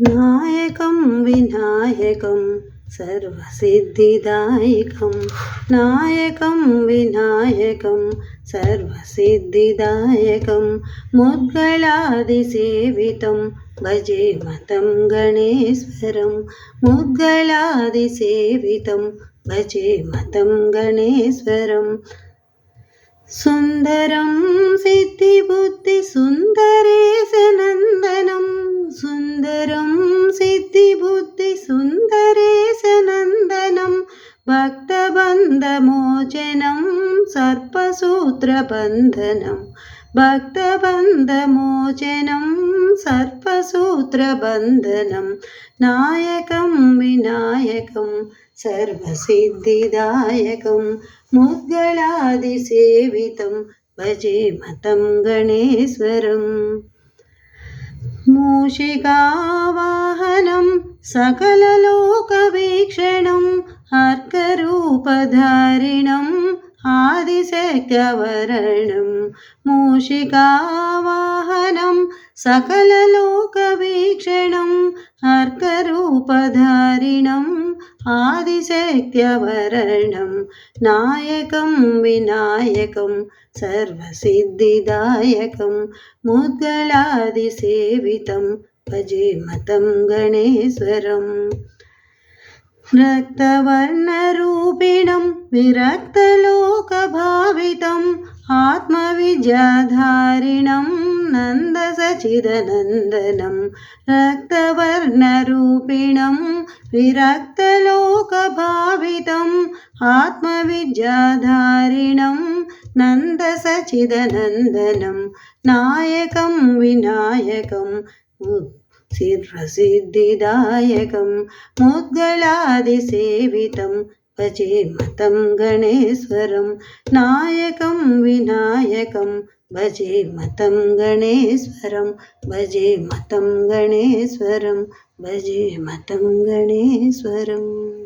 नायकं विनायकं सर्वसिद्धिदायकं नायकं विनायकं सर्वसिद्धिदायकं मुद्गलादिसेवितं भजे मतं गणेश्वरं मुद्गलादिसेवितं भजे मतं गणेश्वरं सुन्दरं सिद्धिबुद्धिसुन्दरेशनन्दनं सुन्दरं सिद्धिबुद्धिसुन्दरेशनन्दनं भक्तबन्धमोचनं सर्पसूत्रबन्धनं भक्तबन्धमोचनं सर्पसूत्रबन्धनं नायकं विनायकं सर्वसिद्धिदायकं मुद्गलादिसेवितं भजे मतं गणेश्वरम् मूषिकावाहनं सकललोकवीक्षणं अर्करूपधारिणम् आदिशक्तिवर्णं मूषिकावाहनं सकललोकवीक्षणं अर्करूपधारिणम् आदिशक्तिवर्णं नायकं विनायकं सर्वसिद्धिदायकं मुद्गलादिसेवितं भजे मतं गणेश्वरम् रक्तवर्णरूपिणं विरक्तलोकभावितम् आत्मविद्याधारिणं नन्दसच्चिदनन्दनं रक्तवर्णरूपिणं विरक्तलोकभावितम् आत्मविद्याधारिणं नन्दसच्चिदनन्दनं नायकं विनायकं सर्वसिद्धिदायकं मुद्गलादिसेवितं भजे मतं गणेश्वरं नायकं विनायकं भजे मतं गणेश्वरं भजे मतं गणेश्वरं भजे मतं गणेश्वरम्।